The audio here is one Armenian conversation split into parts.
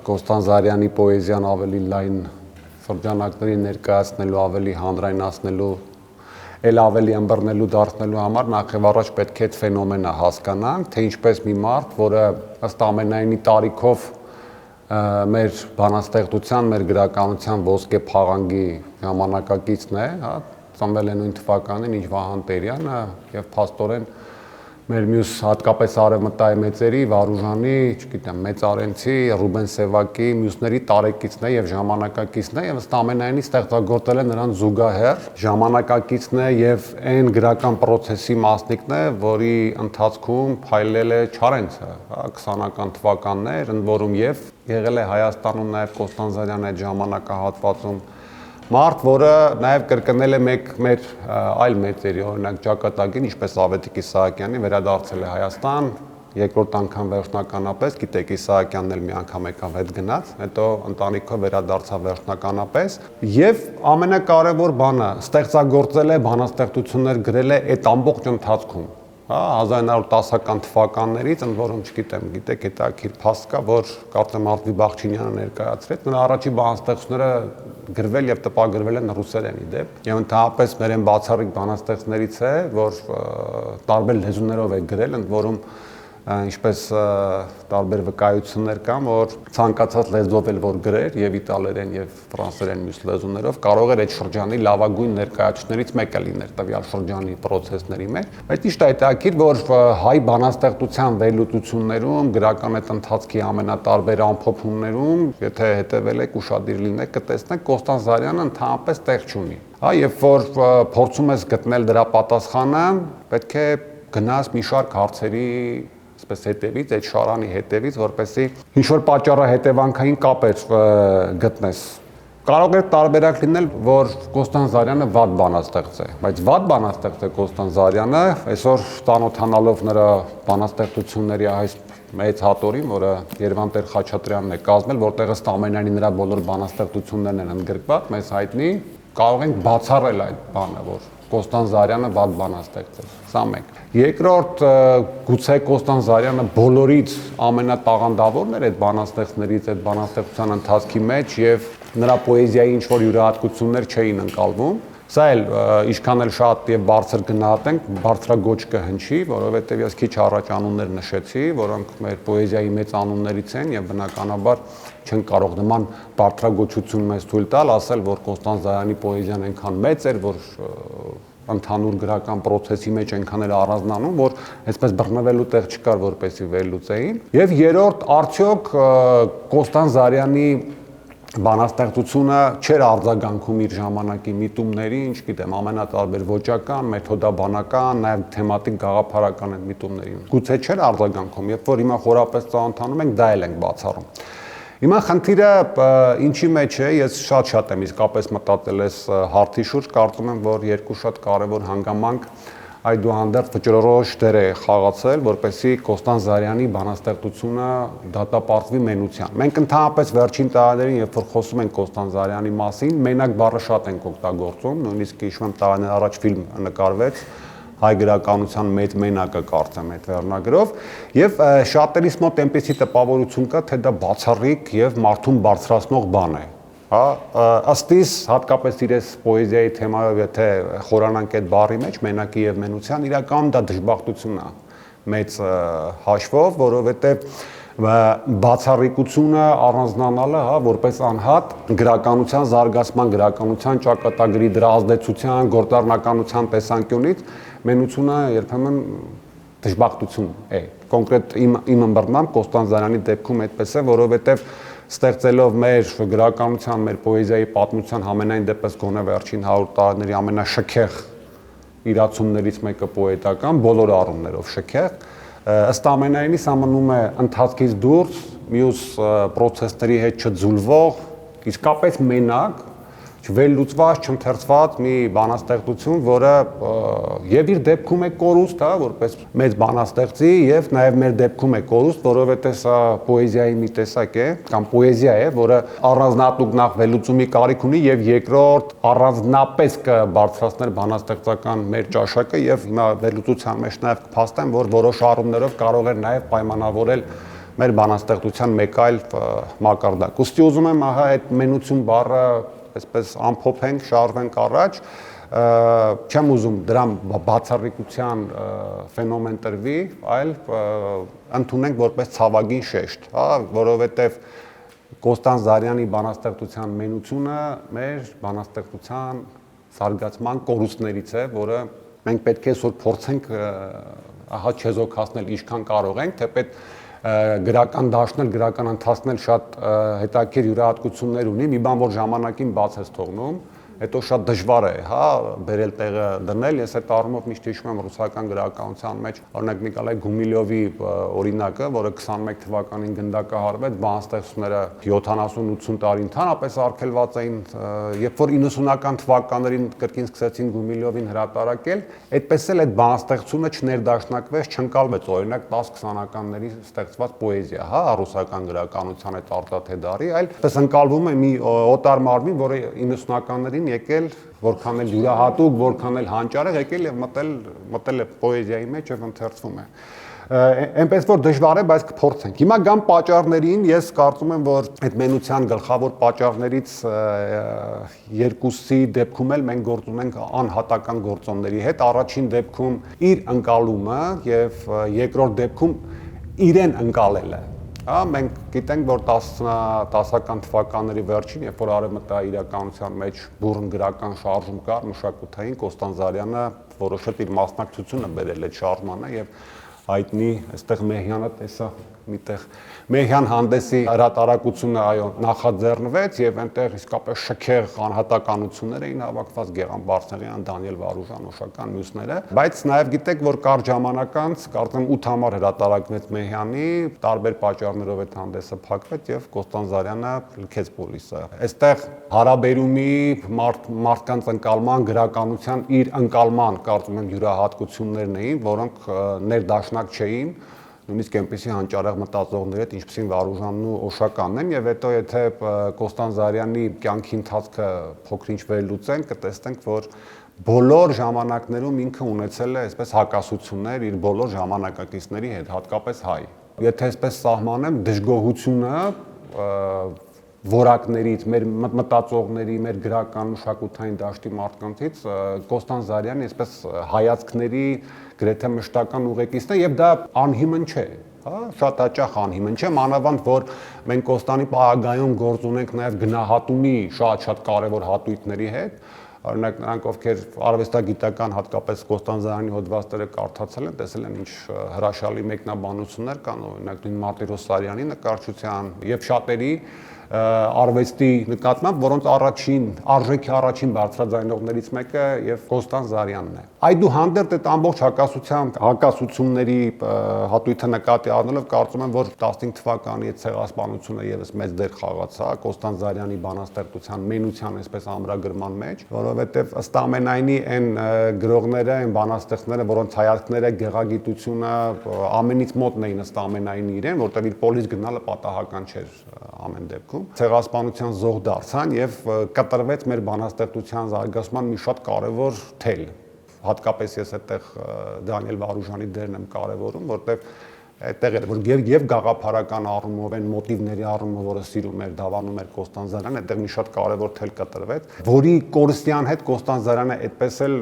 Կոստանդզարյանի պոեզիան ավելի լայն շրջանակների ներկայացնելու, ավելի հանրայնացնելու, ել ավելի ըմբռնելու դարձնելու համար նախ եւ առաջ պետք է այդ ֆենոմենը հասկանանք, թե ինչպես մի մարդ, որը ըստ ամենայնի տարիքով մեր բանաստեղծության, մեր գրականության ոսկե փաղանգի ժամանակակիցն է, հա, ծնվել է նույն թվականին, ինչ Վահան Տերյանը եւ փաստորեն մեր մյուս հատկապես արևմտայի մեծերի, Վարուժանի, չգիտեմ, Մեծարենցի, Ռուբեն Սևակի, մյուսների տարեկիցն է եւ ժամանակակիցն է եւ ըստ ամենայնի ստեղծագործել է նրան զուգահեռ, ժամանակակիցն է եւ այն գրական process-ի մասնիկն է, որի ընթացքում փայլել է Չարենցը, հա, 20-ական թվականներ, ընդ որում եւ եղել է Հայաստանում նաեւ Կոստանդզարյանը այդ ժամանակահատվածում մարդ, որը նաև կրկնել է մեր այլ մեծերի, օրինակ ճակատագին, ինչպես Ավետիք Իսահակյանի, վերադարձել է Հայաստան, երկրորդ անգամ վերջնականապես, գիտեք, Իսահակյանն էլ մի անգամ եկավ հետ գնաց, հետո ընտանիքով վերադարձավ վերջնականապես, եւ ամենակարևոր բանը, ստեղծագործել է, բանաստեղծություններ գրել է այդ ամբողջ ընթացքում, հա, 1910-ական թվականներից, ընդ որում, չգիտեմ, գիտեք, հետաքրքիր փաստ կա, որ կարծեմ Արտվի Բախչինյանը ներկայացրեց, նրա առաջի բանաստեղծությունները գրվել եւ տպագրվել են ռուսերենի դեպ եւ ընդհանրապես մեր այն բացառիկ բանաստեղծներից է, որ տարբեր լեզուներով է գրել, ընդ որում ինչպես տարբեր վկայություններ կան, որ ցանկացած լեզվով էլ որ գրեր եւ իտալերեն եւ ֆրանսերեն մյուս լեզուներով կարող էր այդ շրջանի լավագույն ներկայացուցիչներից մեկը լինել տվյալ շրջանի process-ների մեջ, բայց ճիշտ է հետաքրքիր, որ հայ բանաստեղծության վերլուծություններում գրական այդ ընթացքի ամենատարբեր ամփոփումներում, եթե հետեւել եք ուշադիր լինեք, կտեսնեք Կոստանդզարյանը ընդհանրապես տեղ չունի։ Հա, երբ որ փորձում ես գտնել դրա պատասխանը, պետք է գնաս մի շարք հարցերի այսպես հետևից, այդ շարանի հետևից, որպեսզի ինչ-որ պատճառահետևանքային կապեր գտնես։ Կարող է տարբերակ լինել, որ Կոստանդզարյանը վատ բանաստեղծ է, բայց վատ բանաստեղծ է Կոստանդզարյանը, այսօր ծանոթանալով նրա բանաստեղծությունների այս մեծ հատորին, որը Երևան Տեր Խաչատրյանն է կազմել, որտեղ ըստ ամենայնի նրա բոլոր բանաստեղծություններն են ընդգրկված, մեզ հայտնի, կարող ենք բացառել այդ բանը, որ Կոստանդզարյանը վատ բանաստեղծ է, սա մեկ։ Երկրորդ, գուցե Կոստանդզարյանը բոլորից ամենատաղանդավորն էր այդ բանաստեղծներից, այդ բանաստեղծության ընթացքի մեջ եւ նրա պոեզիայի ինչ-որ յուրահատկություններ չէին ընկալվում։ Սա էլ ինչքան էլ շատ եւ բարձր գնահատենք, բարձրագոչ կհնչի, որովհետեւ ես քիչ առաջ անուններ նշեցի, որոնք մեր պոեզիայի մեծ անուններից են եւ բնականաբար չեն կարող նման բարձրագոչություն մեզ թույլ տալ, ասել, որ Կոստանդզարյանի պոեզիան այնքան մեծ էր, որ ընդհանուր գրական process-ի մեջ այնքան էլ առանձնանում, որ այսպես բռնվելու տեղ չկար, որպեսզի վերլուծեին։ Եվ երրորդ, արդյոք Կոստանդզարյանի բանաստեղծությունը չէր արձագանքում իր ժամանակի միտումներին, չգիտեմ, ամենատարբեր ոճական, մեթոդաբանական, նաև թեմատիկ գաղափարական այդ միտումներին։ Գուցե չէր արձագանքում, երբ որ հիմա խորապես ծանոթանում ենք, դա էլ ենք բացառում։ Հիմա խնդիրը ինչի մեջ է, ես շատ եմ իսկապես մտածել ես հարցի շուրջ, կարծում եմ, որ երկու շատ կարևոր հանգամանք այդուհանդերձ վճռորոշ դեր է խաղացել, որպեսզի Կոստանդզարյանի բանաստեղծությունը դատապարտվի մենության։ Մենք ընդհանրապես վերջին տարիներին, երբ որ խոսում ենք Կոստանդզարյանի մասին, մենակ բառը շատ ենք օգտագործում, նույնիսկ հիշում եմ տարիներ առաջ ֆիլմ նկարվեց հայ գրականության մեծ մենակը կարծեմ այդ վերնագրով եւ շատերիս մոտ այնպեսի տպավորություն կա, թե դա բացառիկ եւ մարդուն բարձրացնող բան է, հա, ըստ իս հատկապես իրես պոեզիայի թեմայով եթե խորանանք այդ բառի մեջ մենակի եւ մենության, իրականում դա դժբախտություն է մեծ հաշվով, որովհետեւ բացառիկությունը առանձնանալը, հա, որպես անհատ գրականության զարգացման, գրականության ճակատագրի դրա ազդեցության, գործառնականության տեսանկյունից մենությունը երբեմն դժբախտություն է։ Կոնկրետ իմ ըմբռնմամբ Կոստանդզարյանի դեպքում այդպես է, որովհետև ստեղծելով մեր գրականության, մեր պոեզիայի պատմության համենայն դեպս գոնե վերջին 100 տարիների ամենաշքեղ իրացումներից մեկը պոետական, բոլոր առումներով շքեղ, ըստ ամենայնի սա մնում է ընթացքից դուրս, մյուս process-ների հետ չձուլվող, իսկապես մենակ, չվերլուծված, չընթերցված մի բանաստեղծություն, որը եւ իր դեպքում է կորուստ, հա, որպես մեծ բանաստեղծի եւ նաեւ մեր դեպքում է կորուստ, որովհետեւ սա պոեզիայի մի տեսակ է, կամ պոեզիա է, որը առանձնատուկ նախ վերլուծումի կարիք ունի եւ երկրորդ առանձնապես կբարձրացներ բանաստեղծական մեր ճաշակը եւ հիմա վերլուծության մեջ նաեւ կփաստեմ, որ որոշ առումներով կարող է նաեւ պայմանավորել մեր բանաստեղծության մեկ այլ մակարդակ։ Ուստի ուզում եմ ահա այդ մենություն բառը այսպես ամփոփենք, շարժվենք առաջ, չեմ ուզում դրան բացառիկության ֆենոմեն տրվի, այլ ընդունենք որպես ցավագին շեշտ, հա, որովհետև Կոստան Զարյանի բանաստեղծության մենությունը մեր բանաստեղծության զարգացման կորուստներից է, որը մենք պետք է այսօր փորձենք ահա չեզոքացնել ինչքան կարող ենք, թեպետ գրական դաշտն, գրական ընթացքն շատ հետաքրքիր յուրահատկություններ ունի, մի բան որ ժամանակին բաց ես թողնում, հետո շատ դժվար է, հա, բերել տեղը դնել, ես այդ առումով միշտ հիշում եմ ռուսական գրականության մեջ, օրինակ Նիկոլայ Գումիլյովի օրինակը, որը 21 թվականին գնդակահարվեց, բանաստեղծությունները 70-80 տարի ընդհանրապես արգելված էին, երբ որ 90-ական թվականներին կրկին սկսեցին Գումիլյովին հրատարակել, այդպես էլ այդ բանաստեղծությունը չներդաշնակվեց, չընկալվեց, օրինակ 10-20-ականների ստեղծված պոեզիա, հա, ռուսական գրականության այդ արտաթե դարի, այլ պես ընկալվում է մի օտար մարմին, որը 90-ականներին եկել, որքան էլ յուրահատուկ, որքան էլ հանճարեղ եկել եւ մտել է պոեզիայի մեջ եւ ընթերցվում է։ Այնպես որ դժվար է, բայց կփորձենք։ Հիմա գամ պատճառներին, ես կարծում եմ, որ այդ մենության գլխավոր պատճառներից երկուսի դեպքում էլ մենք գործ ունենք անհատական գործոնների հետ։ Առաջին դեպքում իր ընկալումը եւ երկրորդ դեպքում իրեն ընկալելը։ Հա, մենք գիտենք, որ 10-ական թվականների վերջին, երբ որ արևմտա իրականության մեջ բուրըն գրական շարժում կար, մշակութային, Կոստան Զարյանը որոշեց իր մասնակցությունը բերել այդ շարժմանը եւ հայտնի այստեղ Մեհյանը տեսա միտեղ Մեհյան հանդեսի հրատարակությունը այո նախաձեռնվեց եւ այնտեղ իսկապես շքեղ անհատականություններ էին հավաքված Գեղամ Բարսեղյան, Դանիել Վարուժան, Օշական մյուսները, բայց նաեւ գիտեք, որ կար ժամանակ անց, կարծեմ 8 համար հրատարակվեց Մեհյանի, տարբեր պատճառներով այդ հանդեսը փակվեց եւ Կոստան Զարյանը լքեց պոլիսը։ Այստեղ հարաբերումի մարդկանց ընկալման, գրականության իր ընկալման, կարծում եմ յուրահատկություններն էին, որոնք ներդաշնակ չէին, նույնիսկ այնպեսի հանճարեղ մտածողներ հետ, ինչպեսին Վարուժանն ու Օշականն են, եւ հետո եթե Կոստան Զարյանի կյանքի ընթացքը փոքր-ինչ վերլուծենք, կտեսնենք, որ բոլոր ժամանակներում ինքը ունեցել է այսպես հակասություններ իր բոլոր ժամանակակիցների հետ, հատկապես հայ։ Եթե այսպես սահմանեմ, դժգոհությունը որակներից, մեր մտածողների, մեր գրական մշակութային դաշտի մարդկանցից Կոստան Զարյանի այսպես հայացքների գրեթե մշտական ուղեկիցն է եւ դա անհիմն չէ, հա, շատ հաճախ անհիմն չէ, մանավանդ որ մենք Կոստանի պարագայում գործ ունենք նաեւ գնահատումի շատ կարեւոր հատույթների հետ, օրինակ նրանք ովքեր արվեստագիտական հատկապես Կոստան Զարյանի հոդվածները կարդացել են, տեսել են ինչ հրաշալի մեկնաբանություններ կան, օրինակ նույն Մարտիրոս Սարյանի նկարչության եւ շատերի արվեստի նկատմամբ, որոնց արժեքի առաջին բարձրաձայնողներից մեկը եւ Կոստան Զարյանն է։ Այդուհանդերձ այդ ամբողջ հակասությունների հատույթը նկատի առնելով կարծում եմ, որ 15 թվականի այդ ցեղասպանությունը եւս մեծ դեր խաղացա Կոստան Զարյանի բանաստեղծության մենության այսպես ամրագրման մեջ, որովհետեւ ըստ ամենայնի այն գրողները, այն բանաստեղծները, որոնց հայացքները, գեղագիտությունը ամենից մոտն էին ըստ ամենայնի իրեն, որտեղ իր պոլիս գնալը պատահական չէր ամեն դեպքում ցեղասպանության զոհ դարձան եւ կտրվեց մեր բանաստեղծության զարգացման մի շատ կարեւոր թել։ Հատկապես ես այդտեղ Դանիել Վարուժանի դերն եմ կարևորում, որտեղ այդտեղ էր որ եւ գաղափարական առումով այն մոտիվների առումով, որը սիրում էր, դավանում էր Կոստան Զարյանը, այդտեղ մի շատ կարևոր թել կտրվեց, որի կորստյան հետ Կոստան Զարյանը այդպես էլ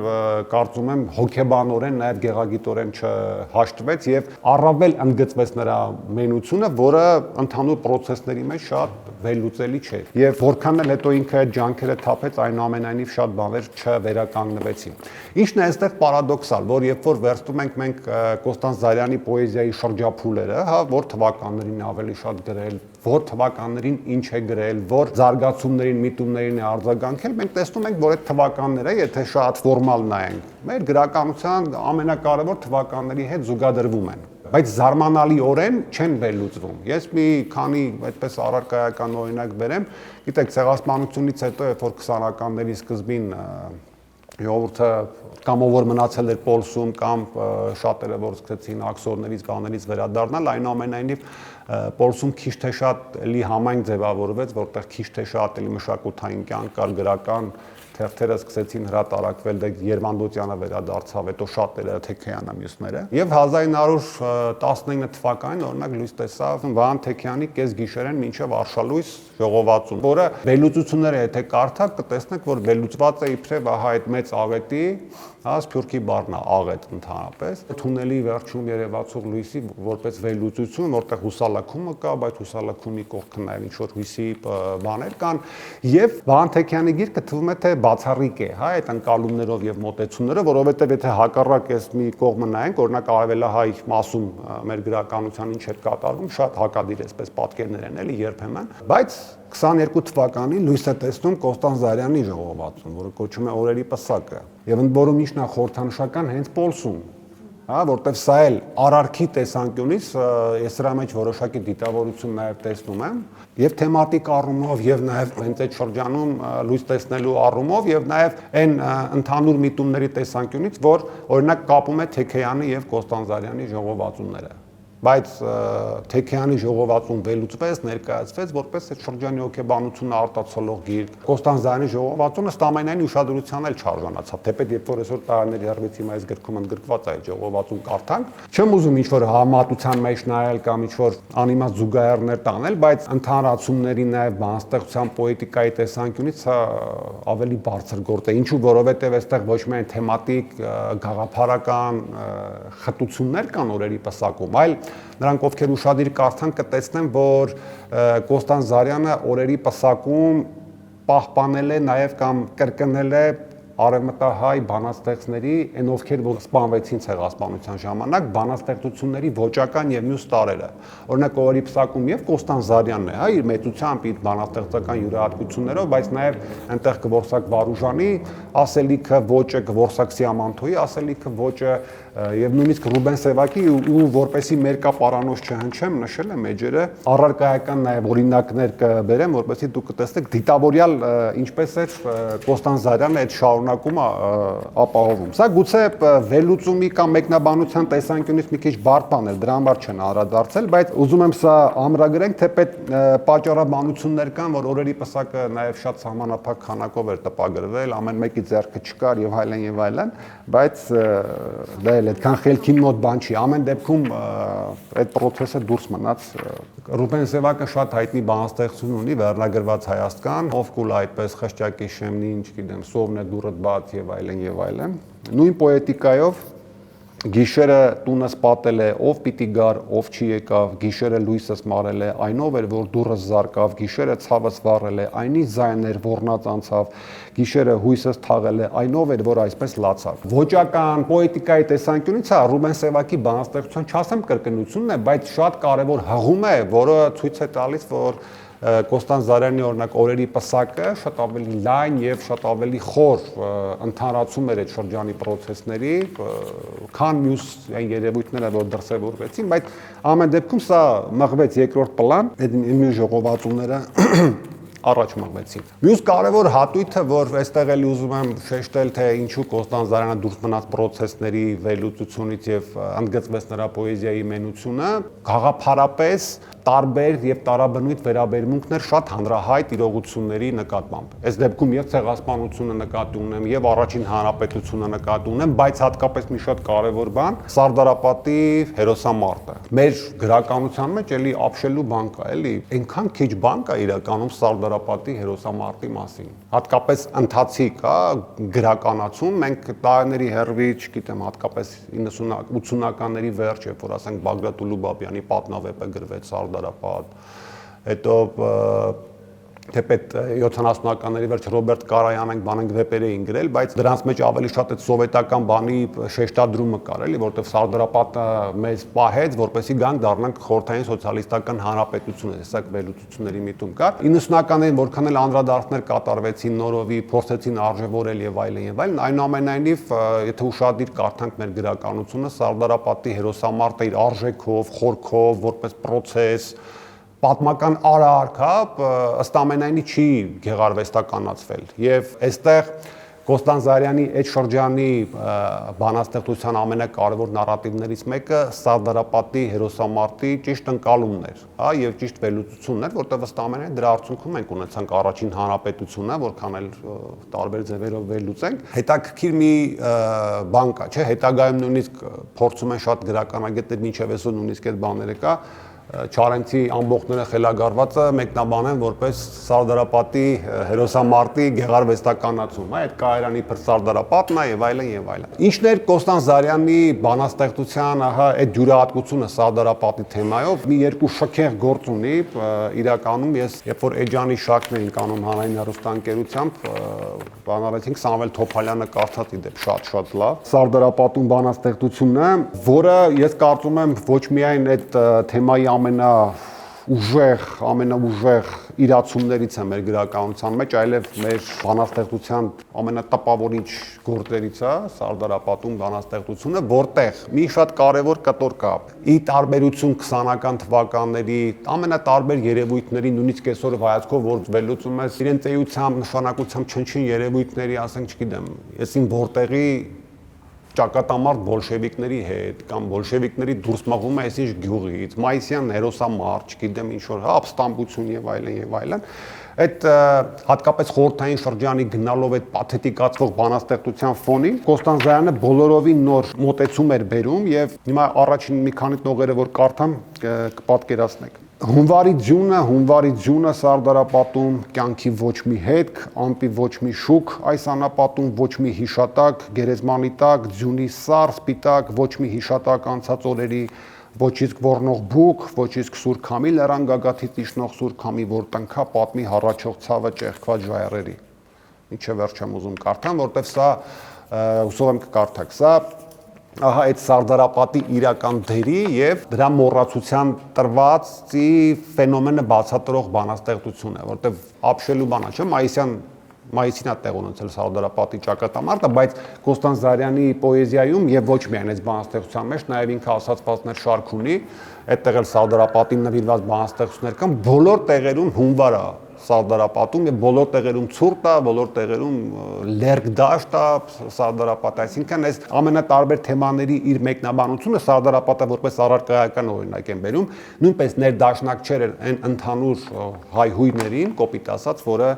կարծում եմ հոգեբանորեն, նաեւ գեղագիտորեն չհաշտվեց եւ առավել ընդգծվեց նրա մենությունը, որը ընդհանուր process-ների մեջ շատ վերլուծելի չէր։ Եվ որքան էլ հետո ինքը այդ ջանքերը թափեց, այնուամենայնիվ շատ բաներ չվերականգնվեցին։ Ինչն է այստեղ պարադոքսալ, որ երբ որ վերցնում ենք մենք Կոստան Զարյանի պոեզիայի շրջափուլերը, հա, որ թվականներին ավելի շատ գրել, որ թվականներին ինչ է գրել, որ զարգացումներին, միտումներին է արձագանքել, մենք տեսնում ենք, որ այդ թվականները, եթե շատ ֆորմալ նայենք, մեր գրականության ամենակարևոր թվականների հետ զուգադրվում են, բայց զարմանալիորեն չեն վերլուծվում։ Ես մի քանի այդպես առարկայական օրինակ բերեմ, գիտեք, ցեղասպանությունից հետո, երբ որ 20-ականների սկզբին ժողովուրդը կամ ով որ մնացել էր Պոլսում կամ շատերը որ սկսեցին աքսորներից, բաներից վերադառնալ, այնուամենայնիվ Պոլսում քիչ թե շատ էլի համայնք ձևավորվեց, որտեղ քիչ թե շատ էլի մշակութային կյանք կար, գրական քերթերը սկսեցին հրատարակվել, դե Երվանդոցյանը վերադարձավ, հետո շատերը Թեքեյանը մյուսները։ Եվ 1919 թվականին օրինակ լույս տեսավ Վահան Թեքեյանի Կես գիշերեն մինչև Արշալույս ժողովածուն, որը վերլուծությունները եթե կարդաք կտեսնեք, որ վերլուծված է իբրև ահա այդ մեծ աղետի, Սփյուռքի բառն է աղետ ընդհանրապես, թունելի վերջում երևացող լույսի որպես վերլուծություն, որտեղ հուսալաքումը կա, բայց հուսալաքումի կողքը նաև ինչ որ հույսի բաներ կան, եւ Վահան Թեքեյանի գիրքը թվում է թե բացառիկ է, հա, այդ ընկալումներով եւ մոտեցումներով, որովհետեւ եթե հակառակ էս մի կողմը նայենք, օրինակ Արևելահայ մասում մեր գրականության ինչ էր կատարվում, շատ հակադիր էսպես պատկերներ են էլի երբեմն, բայց 22 թվականին լույս է տեսնում Կոստանձ Զարյանի ժողովածուն, որը կոչվում է Օրերի պսակը, եւ ընդ որում ինչն է խորհրդանշական հենց Պոլսուն, հա, որտեվ սա էլ արարքի տեսանկյունից ես սրա մեջ որոշակի դիտավորություն նաև տեսնում եմ, եւ թեմատիկ առումով եւ նաեւ հենց այդ շրջանում լույս տեսնելու առումով եւ նաեւ այն ընդհանուր միտումների տեսանկյունից, որ օրինակ կապում է Թեքեյանի եւ Կոստանձ Զարյանի ժողովածունները։ Բայց Թեքեյանի ժողովածուն վերլուծվեց, ներկայացվեց որպես այդ շրջանի հոգեբանությունը արտացոլող գիրք։ Կոստանձ Զարյանի ժողովածությունը ստամենային ուշադրության էլ չարժանացավ, թեպետ երբ որ այսօր տարիների հեռվից հիմա այս գրքում ընդգրկված է այդ ժողովածուն կարդանք, չեմ ուզում ինչ-որ համատության մեջ նայել կամ ինչ-որ անիմաստ զուգահեռներ տանել, բայց ընդհանրացումների նաև բանաստեղծության պոետիկայի տեսանկյունից սա ավելի բարձր գործ է, ինչու որովհետև այստեղ ոչ միայն թեմատիկ գաղափարական խտություններ կան օրերի պսակում, այլ նրանք ովքեր ուշադիր կարդան կտեսնեն, որ Կոստանձ Զարյանը օրերի պսակում պահպանել է նաև կամ կրկնել է արևմտահայ բանաստեղծների, այն ովքեր որ սպանվեցին ցեղասպանության ժամանակ, բանաստեղծությունների ոճական եւ մյուս տարրերը։ Օրինակ օրերի պսակում եւ Կոստանձ Զարյանն է, հա, իր մեծությամբ, իր բանաստեղծական յուրահատկություններով, բայց նաև այնտեղ Կվորսակ Վարուժանի ասելիքը, ոճը, Կվորսակ Սիամանթոյի ասելիքը, ոճը եւ նույնիսկ Ռուբեն Սևակի ու որպեսի մերկապարանոց չհնչեմ, նշել եմ էջերը, առարկայական նաեւ օրինակներ կբերեմ, որպեսի դուք կտեսնեք դիտավորյալ ինչպես է Կոստանձ Զարյանը այդ շարունակումը ապահովում։ Սա գուցե վերլուծումի կամ մեկնաբանության տեսանկյունից մի քիչ բարդ բան է, դրա համար չեն անդրադարձել, բայց ուզում եմ սա ամրագրենք, թեպետ պատճառաբանություններ կան, որ օրերի պսակը նաեւ շատ սահմանափակ քանակով էր տպագրվել, ամեն մեկի ձեռքը չկար եւ այլն եւ այլն, բայց դա էլ այդքան խելքին մոտ բան չի, ամեն դեպքում այդ process-ը դուրս մնաց։ Ռուբեն Սևակը շատ հայտնի բանաստեղծություն ունի, վերնագրված Հայաստան, ով կուլ այդպես խշճակի շեմնի, ինչ գիտեմ, սովն է դուրդ բաց եւ այլն եւ այլն։ Նույն պոետիկայով Գիշերը տունս պատել է, ով պիտի գար, ով չի եկավ, գիշերը լույսս մարել է, այնով էր, որ դուռս զարկավ, գիշերը ցավս վառել է, այնի ձայներ ոռնած անցավ, գիշերը հույսս թաղել է, այնով էր, որ այսպես լացավ։ Ոճական, պոետիկայի տեսանկյունից հա Ռուբեն Սևակի բանաստեղծության չասեմ կրկնությունն է, բայց շատ կարևոր հղում է, որը ցույց է տալիս, որ Կոստանձ Զարյանի օրինակ օրերի պսակը շատ ավելի լայն եւ շատ ավելի խոր ընդհանրացում էր այդ շրջանի process-ների, քան մյուս այն երևույթները, որ դրսևորվեցին, բայց ամեն դեպքում սա մղվեց երկրորդ պլան, այդ մյուս ժողովածուները առաջ մղվեցին։ Մյուս կարևոր հատույթը, որ այստեղ էլի ուզում եմ շեշտել, թե ինչու Կոստանձ Զարյանը դուրս մնաց process-ների վերլուծությունից եւ ընդգծվեց նրա պոեզիայի մենությունը, գաղափարապես տարբեր եւ տարաբնույթ վերաբերմունքներ շատ հանրահայտ իրողությունների նկատմամբ։ Այս դեպքում եւ ցեղասպանությունը նկատի ունեմ, եւ առաջին հանրապետությունը նկատի ունեմ, բայց հատկապես մի շատ կարևոր բան՝ Սարդարապատի հերոսամարտը։ Մեր գրականության մեջ էլի ապշելու բան կա, էլի այնքան քիչ բան կա իրականում Սարդարապատի հերոսամարտի մասին։ Հատկապես ընթացիկ, հա, գրականացում մենք տարիների հեռվից, չգիտեմ, հատկապես 90-80-ականների վերջ, երբ որ ասենք Բագրատ Ուլուբաբյանի պատնավեպը գրվեց Սարդարապատ, հետո թեպետ 70-ականների վերջ Ռոբերտ Կարայանենք բանենք վեպեր էին գրել, բայց դրանց մեջ ավելի շատ այդ սովետական բանի շեշտադրումը կար, էլի, որտեղ Սարդարապատը մեզ պահեց, որպեսզի գանք դառնանք խորհրդային սոցիալիստական հանրապետություն, հեսակ վերլուծությունների միտում կար։ 90-ականներին որքան էլ անդրադարձներ կատարվեցին նորովի, փորձեցին արժևորել եւ այլն, այնուամենայնիվ, եթե ուշադիր կարդանք մեր գրականությունը, Սարդարապատի հերոսամարտը իր արժեքով, խորքով, որպես process պատմական արարք, հա, ըստ ամենայնի չի գեղարվեստականացվել։ Եվ այստեղ Կոստանդզարյանի այդ շրջանի բանաստեղծության ամենակարևոր նարատիվներից մեկը Սարդարապատի հերոսամարտի ճիշտ ընկալումն էր, հա, եւ ճիշտ վերլուծությունն էր, որտեղ ըստ ամենայն դրա արդյունքում մենք ունեցանք առաջին հանրապետությունը, որքան էլ տարբեր ձևերով վերլուծենք։ Հետաքրքիր մի բան կա, չէ՞, հետագայում նույնիսկ փորձում են շատ գրականագետներ մինչև այսօր նույնիսկ այդ բաները կա Չարենցի ամբողջները խելագարվածը մեկնաբանեն որպես Սարդարապատի հերոսամարտի գեղարվեստականացում, այդ Կայարանի Սարդարապատն է եւ այլն եւ այլն։ Ինչն էր Կոստանդզարյանի բանաստեղծության, ահա այդ դյուրահատկությունը Սարդարապատի թեմայով մի երկու շքեղ գործ ունի, իրականում ես երբ որ Էջանի շարքն էինք անում հանրային հեռուստաընկերությամբ, բանալեցինք Սամվել Թոփալյանը կարդաց իդեպ շատ լավ Սարդարապատում բանաստեղծությունը, որը ես կարծում եմ ոչ միայն այդ թեմայի ամենաուժեղ իրացումներից է մեր գրականության մեջ, այլև մեր բանաստեղծության ամենատպավորիչ գործերից է Սարդարապատում բանաստեղծությունը, որտեղ մի շատ կարևոր կտոր կա։ Ի տարբերություն 20-ական թվականների ամենատարբեր երևույթների, նույնիսկ այսօր հայացքով որ վերլուծում ես իրենց էությամբ, նշանակությամբ չնչին երևույթների, ասենք, չգիտեմ, եսին որտեղի ճակատամարտ բոլշևիկների հետ կամ բոլշևիկների դուրս մղում է այսինչ գյուղից, Մայիսյան հերոսամարտ, չգիտեմ ինչ որ ապստամբություն եւ այլն, այդ հատկապես խորհրդային շրջանի գնալով այդ պաթետիկացվող բանաստեղծության ֆոնին Կոստանդզարյանը բոլորովին նոր մոտեցում էր բերում եւ հիմա առաջին մի քանի տողերը որ կարդամ կպատկերացնեք։ Հունվարի ձյունը Սարդարապատում կյանքի ոչ մի հետք, ամպի ոչ մի շուք, այս անապատում ոչ մի հիշատակ, գերեզմանի տակ, ձյունի սառ, սպիտակ, ոչ մի հիշատակ անցած օրերի, ոչ իսկ ոռնող բուք, ոչ իսկ սուր քամի լեռան գագաթից իջնող սուր քամի, որ տնքա պատմի հառաչող ցավը ճեղքված ժայռերի։ Ինչը վերջ եմ ուզում կարդամ, որտեվ սա հուսով եմ կկարդաք, սա ահա այդ Սարդարապատի իրական դերի եւ դրա մոռացության տրվածի ֆենոմենը բացատրող բանաստեղծություն է, որտեվ ապշելու բանա չէ, Մայիսին է տեղ ունեցել Սարդարապատի ճակատամարտը, բայց Կոստանդզարյանի պոեզիայում եւ ոչ միայն այս բանաստեղծության մեջ, նաեւ ինքը ասացվածներ շարք ունի, այդտեղ էլ Սարդարապատին նվիրված բանաստեղծություններ կան, բոլոր տեղերում հունվար է Սարդարապատում եւ բոլոր տեղերում ցուրտ է, բոլոր տեղերում լերկ դաշտ է Սարդարապատը, այսինքն այս ամենատարբեր թեմաների իր մեկնաբանությունը Սարդարապատը որպես առարկայական օրինակ են բերում, նույնպես ներդաշնակ չէր այն ընդհանուր հայհույրներին, կոպիտ ասած, որը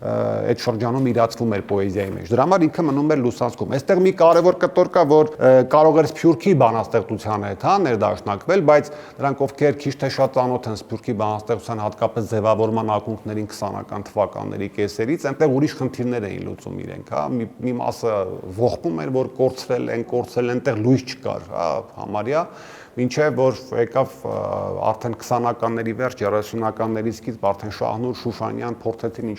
այդ շրջանում իրացվում էր պոեզիայի մեջ։ Դրա համար ինքը մնում էր լուսանցքում։ Այստեղ մի կարևոր կտոր կա, որ կարող էր Սփյուռքի բանաստեղծության հետ, հա, ներդաշնակվել, բայց նրանք ովքեր քիչ թե շատ ծանոթ են Սփյուռքի բանաստեղծության հատկապես ձևավորման ակունքներին 20-ական թվականների կեսերից, այնտեղ ուրիշ խնդիրներ էին լուծում իրենք, հա, մի մասը ողբում էր, որ կորցրել են, այնտեղ լույս չկար, հա, համարյա մինչև որ եկավ արդեն 20-ականների վերջ, 30-ականների սկիզբ արդեն Շահնուր, Շուշանյան փորձեցին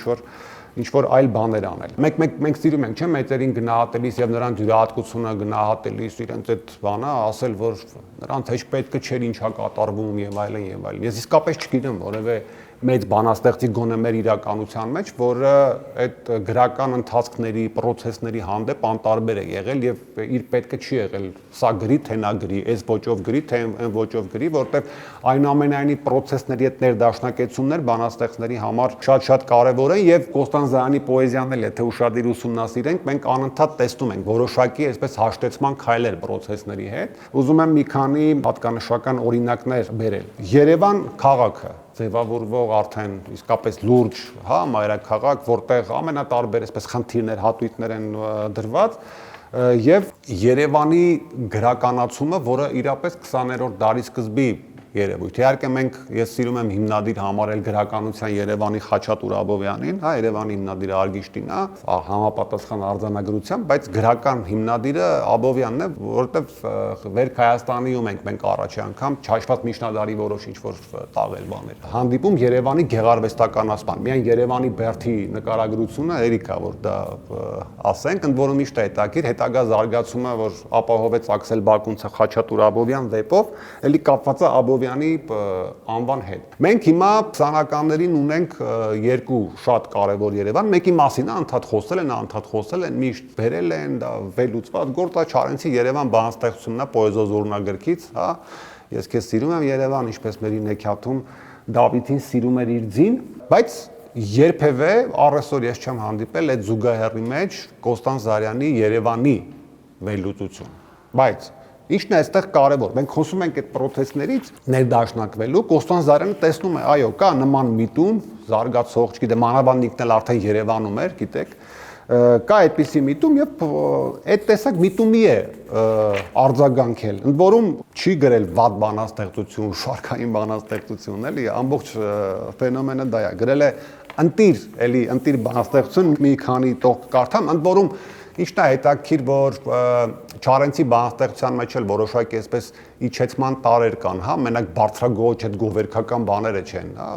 ինչ որ այլ բաներ անել։ Մենք սիրում ենք, չէ՞, մեծերին գնահատելիս եւ նրանց դյուրահատկությունը գնահատելիս իրենց այդ բանը, ասել, որ նրանց հեչ պետք չէր ինչա կատարվում եւ այլն եւ այլն։ Ես իսկապես չգիտեմ որևէ մեծ բանաստեղծի գոնե մեր իրականության մեջ, որը այդ գրական ընթացքների, process-ների հանդեպ անտարբեր է եղել եւ իր պետքը չի եղել սա գրի, թե նա գրի, այս ոճով գրի, թե այն ոճով գրի, որտեղ այնուամենայնիվ process-ների այդ ներդաշնակեցումներ բանաստեղծների համար շատ կարեւոր են եւ Կոստանդզարյանի պոեզիան էլ եթե ուշադիր ուսումնասիրենք, մենք անընդհատ տեսնում ենք որոշակի այսպես հաշտեցման քայլեր process-ների հետ։ Ուզում եմ մի քանի հատկանշական օրինակներ բերել։ Երևան քաղաքը ձևավորվող արդեն իսկապես լուրջ, հա, մայրաքաղաք, որտեղ ամենատարբեր այսպես խնդիրներ, հատույթներ են դրված եւ Երևանի գրականացումը, որը իրապես 20-րդ դարի սկզբի երևույթ։ Իհարկե ես սիրում եմ հիմնադիր համարել գրականության Երևանի Խաչատուր Աբովյանին, հա, Երևանի հիմնադիրը Արգիշտին է, համապատասխան արձանագրությամբ, բայց գրական հիմնադիրը Աբովյանն է, որովհետև Վերք Հայաստանիում մենք առաջի անգամ չհաշված միջնադարի որոշ ինչ-որ տաղել բաներ։ Հանդիպում Երևանի գեղարվեստականացման, միայն Երևանի բերդի նկարագրությունը երիկ է, որ դա ասենք, ընդ որում միշտ է հետաքրքիր, հետագա զարգացումը, որ ապահովեց Աքսել Բակունցը Խաչատուր Աբովյան վեպով, էլի կապված է Աբովյանի անվան հետ։ Մենք հիմա 20-ականներին ունենք երկու շատ կարևոր Երևան, մեկի մասին անդադ խոսել են, միշտ բերել են, դա վերլուծված գործ է Չարենցի Երևան բանաստեղծությունն է պոեզոզորնագրքից, հա։ Ես քեզ սիրում եմ Երևան, ինչպես մեր ինեքյաթում Դավիթին սիրում էր իր ձին, բայց երբևէ առեսօր ես չեմ հանդիպել այդ զուգահեռի մեջ Կոստան Զարյանի Երևանի վերլուծություն։ Բայց ինչն է այստեղ կարևոր։ Մենք խոսում ենք այդ պրոցեսներից ներդաշնակվելու, Կոստան Զարյանը տեսնում է, այո, կա նման միտում, զարգացող, չգիտեմ, մանավանդ ինքն էլ արդեն Երևանում էր, գիտեք, կա այդպիսի միտում եւ այդ տեսակ միտումի է արձագանքել։ Ընդ որում չի գրել վատ բանաստեղծություն, շարքային բանաստեղծություն, էլի, ամբողջ ֆենոմենը դա է։ Գրել է ընտիր բանաստեղծություն, մի քանի տող կարդամ, ընդ որում ինչն է հետաքրքիր, որ Չարենցի բանաստեղծության մեջ էլ որոշակի այսպես իջեցման տարեր կան, հա, մենակ բարձրագոհ այդ գովերքական բաները չեն, հա,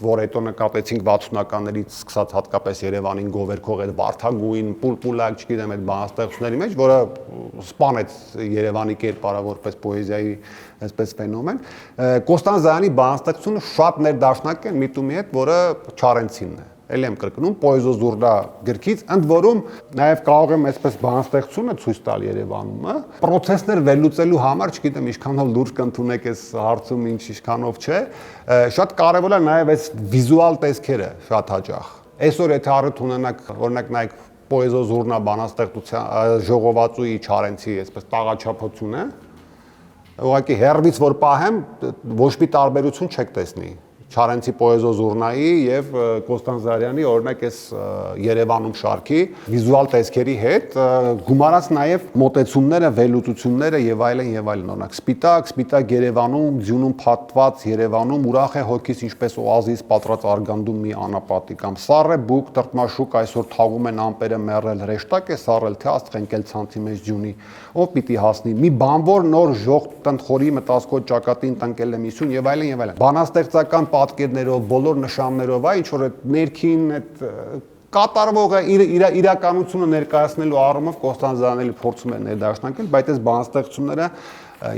որ հետո նկատեցինք 60-ականներից սկսած հատկապես Երևանին գովերքող այդ վարդագույն, պուլպուլակ, չգիտեմ, այդ բանաստեղծությունների մեջ, որը սպանեց Երևանի կերպարը որպես պոեզիայի այսպես ֆենոմեն։ Կոստան Զարյանի բանաստեղծությունը շատ ներդաշնակ է միտումի հետ, որը Չարենցինն է։ Էլ եմ կրկնում պոեզոզուրդա գրքից, ընդ որում նաև կարող եմ այսպես բանաստեղծությունը ցույց տալ Երևանում, պրոցեսներ վերլուծելու համար, չգիտեմ, ինչքանով լուրջ կընդունեք այս հարցում, ինչքանով չէ, շատ կարևոր է նաև այս վիզուալ տեսքերը շատ հաճախ։ Այսօր եթե առիթ ունենաք, օրինակ նայեք պոեզոզուրնա բանաստեղծության ժողովածուի Չարենցի այսպես տաղաչափությունը, ուղղակի հերվից որ պահեմ, ոչ մի տարբերություն չեք տեսնի Չարենցի պոեզոզուրնայի եւ Կոստան Զարյանի օրինակ այս Երևանում շարքի վիզուալ տեսքերի հետ գումարած նաեւ մոտեցումները, վերլուծությունները եւ այլն, օրինակ սպիտակ Երևանում, ձյունում փաթված Երևանում ուրախ է հոգիս ինչպես օազիս պատրած արգանդում մի անապատի կամ սառը բուկ տրտմաշուկ այսօր թաղում են ամպերը մեռել հրեշտակ է սառել թե աստղենկել ցանցի մեջ ձյունի ով պիտի հասնի մի բանվոր նոր ժող տնտխորի մտածքոտ ճակատին տնկել է միսյուն եւ այլն բանաստեղծական պատկերներով, բոլոր նշաններով, ինչ որ այդ ներքին այդ կատարվողը իրականությունը ներկայացնելու առումով Կոստան Զարյանը փորձում է ներդաշնակել, բայց այս բանաստեղծությունները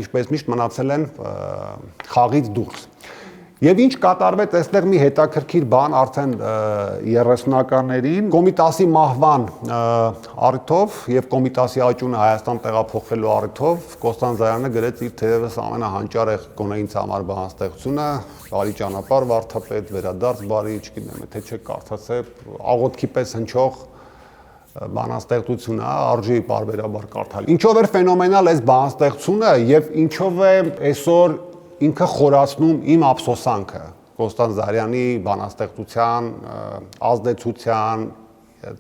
ինչպես միշտ մնացել են խաղից դուրս։ Եվ ինչ կատարվեց այստեղ մի հետաքրքիր բան արդեն 30-ականներին Կոմիտասի մահվան առիթով եւ Կոմիտասի աճյունը Հայաստան տեղափոխվելու առիթով Կոստան Զարյանը գրեց իր թերևս ամենահանճարեղ գոնե ինձ համար բանաստեղծությունը Բարի ճանապարհ վարդապետ, վերադարձ բարի, չգիտեմ, թե չեք կարդացել, աղոթքի պես հնչող բանաստեղծությունը արժի բարբերաբար կարդալ։ Ինչով էր ֆենոմենալ այս բանաստեղծությունը եւ ինչով է այսօր ինքը խորացնում իմ ափսոսանքը Կոստան Զարյանի բանաստեղծության ազդեցության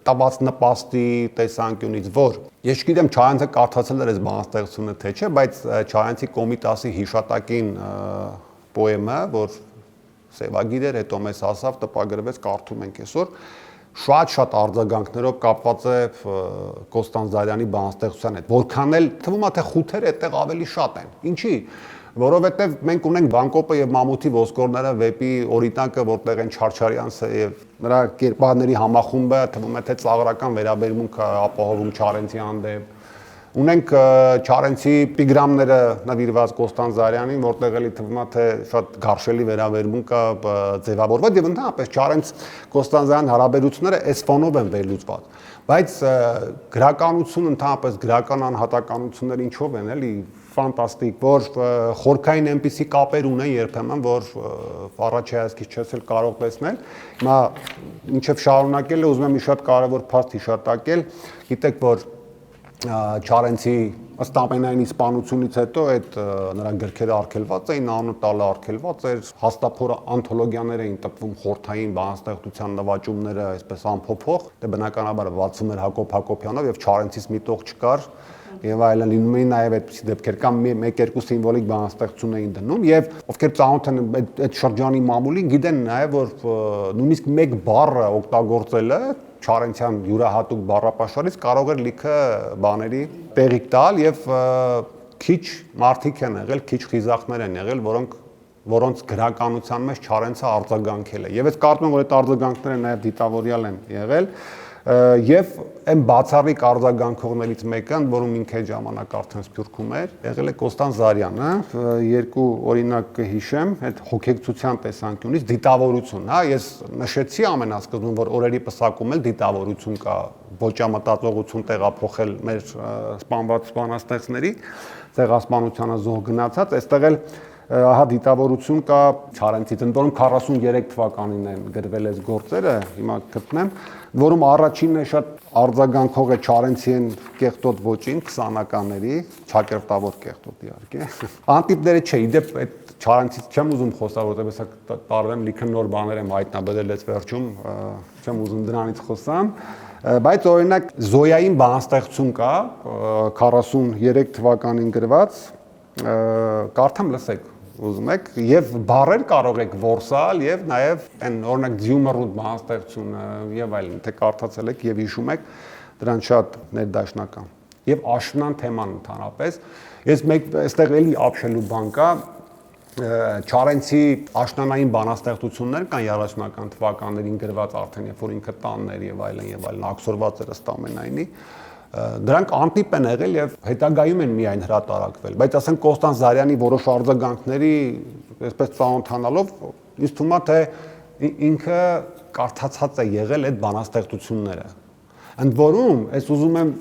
տված նպաստի տեսանկյունից, որ ես չգիտեմ Չարենցը կարդացել էր այս բանաստեղծությունը թե չէ, բայց Չարենցի Կոմիտասի հիշատակին պոեմը, որ սևագիր էր, հետո մեզ հասավ, տպագրվեց, կարդում ենք այսօր, շատ արձագանքներով կապված է Կոստան Զարյանի բանաստեղծության հետ, որքան էլ թվում է թե խութերը այդտեղ ավելի շատ են։ Ինչի՞։ Որովհետև մենք ունենք Բանկոպը եւ Մամուտի ոսկորները վեպի օրինակը, որտեղ են Չարչարյանցը եւ նրա կերպարների համախումբը թվում է թե ծաղրական վերաբերմունք ապահովում Չարենցի հանդեպ։ Ունենք Չարենցի պիգրամները նվիրված Կոստան Զարյանին, որտեղ էլի թվում է թե շատ գարշելի վերաբերմունք է ձևավորված եւ ընդհանրապես Չարենց Կոստան Զարյան հարաբերությունները այս ֆոնով են վերլուծված։ Բայց գրականություն ընդհանրապես գրական անհատականությունները ինչով են էլի ֆանտաստիկ, որ խորքային այնպիսի կապեր ունեն երբեմն, որ առաջ հայացքից չես էլ կարող տեսնել։ Հիմա ինչեւ շարունակել է, ուզում եմ մի շատ կարևոր փաստ հիշատակել, գիտեք, որ Չարենցի ըստ ամենայնի սպանությունից հետո այդ նրա գրքերը արգելված էին, անունը տալը արգելված էր, հաստափորը անթոլոգիաներ էին տպվում խորթային բանաստեղծության նվաճումները այսպես ամփոփող, դե բնականաբար վացում էր Հակոբ Հակոբյանով եւ Չարենցից մի տող չկար եւ այլն լինում էին նաեւ այդպիսի դեպքեր կամ մեկ-երկու սիմվոլիկ բանաստեղծություն էին դնում եւ ովքեր ծանոթ են այդ շրջանի մամուլին գիտեն նաեւ որ նույնիսկ մեկ բառը օգտագործելը Չարենցյան յուրահատուկ բառապաշարից կարող էր լիքը բաների տեղիք տալ եւ քիչ մարդիկ են եղել, քիչ խիզախներ են եղել, որոնց գրականության մեջ Չարենցը արձագանքել է։ Եվ այս կարծում եմ, որ այդ արձագանքները նաեւ դիտավորյալ են եղել եւ այն բացառիկ արձագանքողներից մեկը, որում ինքը այդ ժամանակ արդեն Սփյուռքում էր, եղել է Կոստան Զարյանը, երկու օրինակ կհիշեմ, այդ հոգեկցության տեսանկյունից դիտավորություն, հա, ես նշեցի ամենասկզբում, որ օրերի պսակում էլ դիտավորություն կա, ոճամտածողություն տեղափոխել մեր սպանված բանաստեղծների ցեղասպանությանը զոհ գնացած, այստեղ էլ ահա դիտավորություն կա Չարենցից, ընդ որում 43 թվականին են գրվել այս գործերը, հիմա գտնեմ, որում առաջինն է շատ արձագանքող է Չարենցիեն կեղտոտ ոճին 20-ականների, չակերտավոր կեղտոտ իհարկե։ Անտիպները չէ, իդեպ այդ Չարենցից չեմ ուզում խոսալ, որտեղ հեսա տարվեմ լիքը նոր բաներ եմ հայտնաբերել այս վերջում, չեմ ուզում դրանից խոսամ, բայց օրինակ Զոյային բանաստեղծություն կա 43 թվականին գրված, կարդամ լսեք ուզում եք եւ բառեր կարող եք որսալ եւ նաեւ այն օրինակ ձյումռուտ բանաստեղծությունը եւ այլն թե կարդացել եք եւ հիշում եք դրան շատ ներդաշնական եւ աշնան թեման ընդհանրապես ես մեկ այստեղ էլի ապշելու բան կա Չարենցի աշնանային բանաստեղծություններ կան 30-ական թվականներին գրված արդեն երբ որ ինքը տաններ եւ այլն աքսորված էր ըստ ամենայնի դրանք անտիպ են եղել եւ հետագայում են միայն հրատարակվել բայց ասենք Կոստան Զարյանի որոշ արձագանքների այսպես ծանոթանալով ինձ թվում է թե ինքը կարդացած է եղել այդ բանաստեղծությունները ընդ որում ես ուզում եմ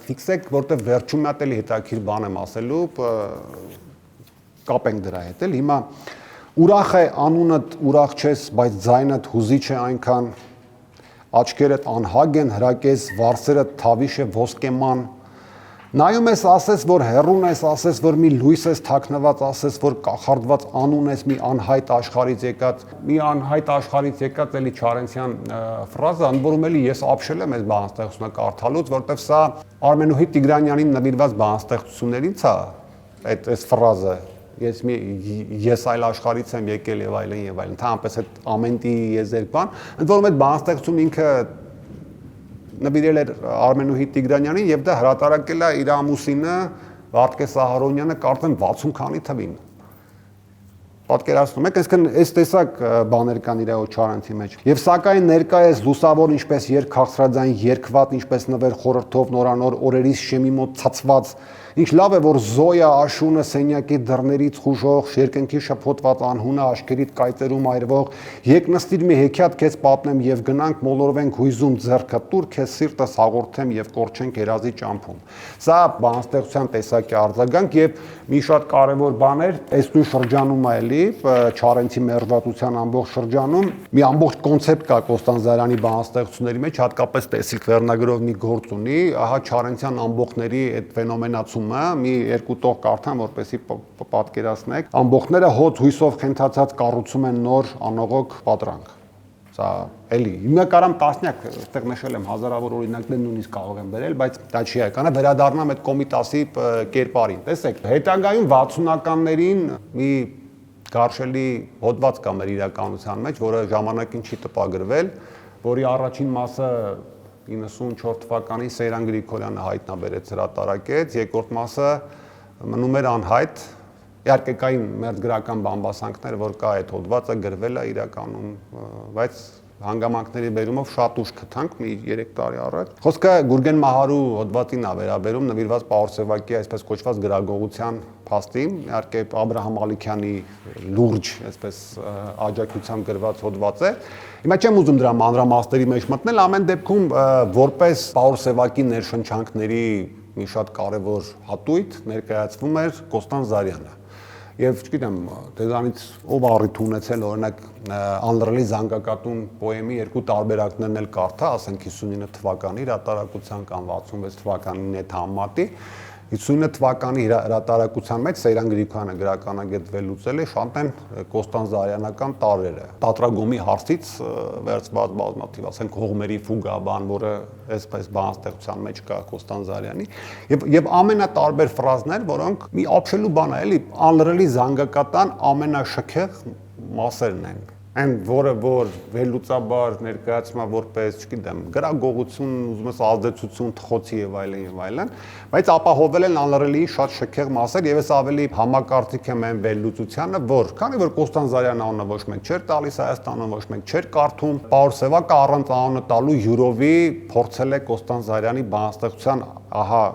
ֆիքսեք որտեղ վերջում մի հատ էլի հետաքրքիր բան եմ ասելու կապենք դրա հետ էլ հիմա ուրախ է անունդ ուրախ չես բայց ձայնդ հուզիչ է այնքան աչքերդ անհագ են հրակես վարսերդ թավիշ է ոսկեման նայում ես ասես որ հեռուն ես ասես որ մի լույս ես թաքնված ասես որ կախարդված անուն ես մի անհայտ աշխարհից եկած էլի Չարենցյան ֆրազա ընդ որում էլի ես ապշել եմ այս բանաստեղծությունը կարդալուց որտեվ սա Արմենուհի Տիգրանյանին նվիրված բանաստեղծություններից է այս ֆրազը ես այլ աշխարհից եմ եկել եւ այլն ընդհանրապես այդ ամենտի եզերք բան ընդ որում այդ բանաստեղծությունը ինքը նվիրել էր Արմենուհի Տիգրանյանին եւ դա հրատարակել է իր ամուսինը Վարդգես Սահարոնյանը կարծեմ 60 քանի թվին պատկերացնում եք այսինքն այս տեսակ բաներ կան իր Չարենցի մեջ եւ սակայն ներկա է լուսավոր ինչպես երկխաղցրաձայն երկվատ ինչպես նվեր խորհրդով նորանոր օրերից շեմի մոտ ցածված Ինչ լավ է, որ Զոյա աշունը սենյակի դռներից խուժող, երկնքի շփոթված անհունը աշկերիդ կայծերում այրվող, եկ նստիր մի հեքիաթ քեզ պատմեմ եւ գնանք մոլորվենք հույզում ձեռքը տուր քեզ սիրտս հաղորդեմ եւ կորչենք երազի ճամփում։ Սա բանաստեղծության տեսակի արձագանք եւ մի շատ կարեւոր բան էր, այս նույն շրջանում է էլի Չարենցի մերժվածության ամբողջ շրջանում մի ամբողջ կոնցեպտ կա Կոստան Զարյանի բանաստեղծությունների մեջ, հատկապես տեսիք վերնագրով մի գործ ունի, ահա Չարենցյան ամբողջների այդ ֆենոմենացում մի երկու տող կարդամ, որպեսզի պատկերացնեք։ Ամբողջները հոց հույսով խենթացած կառուցում են նոր անողոք պատրանք։ Սա էլի հիմա կարամ տասնյակ այդտեղ նշել եմ հազարավոր օրինակներ նույնիսկ կարող եմ բերել, բայց դա չի եկանը վերադառնամ այդ Կոմիտասի կերպարին։ Տեսեք, հետագայում 60-ականներին մի գարշելի հոդված կա մեր իրականության մեջ, որը ժամանակին չի տպագրվել, որի առաջին մասը 94 թվականին Սեյրան Գրիգորյանը հայտնաբերեց հրատարակեց, երկրորդ մասը մնում էր անհայտ, իհարկե կային մերձգրական բամբասանքներ, որ կա այդ հոդվածը գրվել է իրականում, բայց հանգամանքների բերումով շատ ուշ գտանք մի 3 տարի առաջ։ Խոսքը Գուրգեն Մահարու հոդվածին է վերաբերում նվիրված Պաուլ Սևակի այսպես կոչված գրագողության փաստին, իհարկե Աբրահամ Ալիքյանի լուրջ այսպես աջակցությամբ գրված հոդված է։ Հիմա չեմ ուզում դրա մանրամասների մեջ մտնել, ամեն դեպքում որպես Պաուլ Սևակի ներշնչանքների մի շատ կարևոր հատույթ ներկայացվում էր Կոստան Զարյանը։ Եվ չգիտեմ, դրանից ով առիթ ունեցել օրինակ անլրելի զանգակատուն պոեմի երկու տարբերակներն էլ կարդա, ասենք 59 թվականի հրատարակության կամ 66 թվականին այդ համատի 59 թվականի հրատարակության մեջ Սեյրան Գրիգորյանը գրականագետ վերլուծել է Շանտեն Կոստան Զարյանական տարրերը։ Տատրագոմի հարցից վերցված բազմաթիվ, ասենք Հողմերի ֆուգա բան, որը այսպես բանաստեղծության մեջ կա Կոստան Զարյանի, եւ ամենատարբեր ֆրազներ, որոնք մի ապշելու բան է, էլի անլրելի զանգակատան ամենաշքեղ մասերն են։ Այն որը որ վերլուծաբար ներկայացվում է որպես, չգիտեմ, գրագողություն, ուզում ես ազդեցություն, թխոցի եւ այլն, բայց ապահովել են անլրելի շատ շքեղ մասեր եւ ես ավելի համակարծիք եմ այն վերլուծությանը, որ քանի որ Կոստան Զարյանը անունը ոչ մեկ չէր տալիս Հայաստանում, ոչ մեկ չէր կարդում, Պաուլ Սևակը առանց անունը տալու յուրովի փորձել է Կոստան Զարյանի բանաստեղծության ահա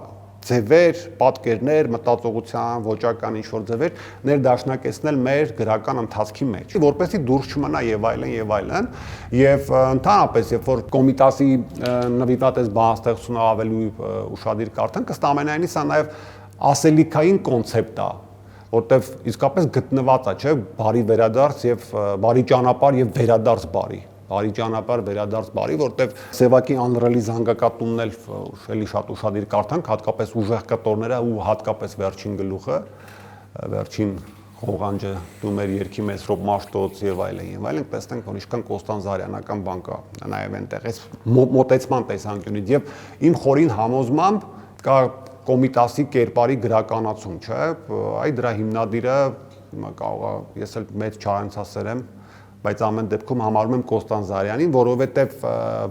ձևեր, պատկերներ, մտածողության, ոճական ինչ-որ ձևեր ներդաշնակեցնել մեր գրական ընթացքի մեջ, որպեսզի դուրս չմնա եւ այլն, եւ ընդհանրապես, երբ որ Կոմիտասի նվիրված այս բանաստեղծությունը ավելի ուշադիր կարդանք, ըստ ամենայնի սա նաեւ ասելիքային կոնցեպտ է, որտեվ իսկապես գտնված է, չէ, բարի վերադարձ եւ բարի ճանապարհ եւ վերադարձ բարի ճանապարհ վերադարձ բարի, որտեվ Սևակի անրելի զանգակատունն էլ էլի շատ ուշադիր կարդանք, հատկապես ուժեղ կտորները ու հատկապես վերջին գլուխը, վերջին Խողանջը դու մեր երկի մեծրոպ մաշտոց եւ այլն, տեսնենք, որ ինչքան կոստանզարյանական բան կա նաեւ այնտեղ, այս մոտեցման տեսանկյունից եւ իմ խորին համոզմամբ կա Կոմիտասի կերպարի գրականացում, չէ, այ դրա հիմնադիրը հիմա կարող է ես էլ մեծ չարենցասեր եմ, բայց ամեն դեպքում համարում եմ Կոստանզարյանին, որովհետեւ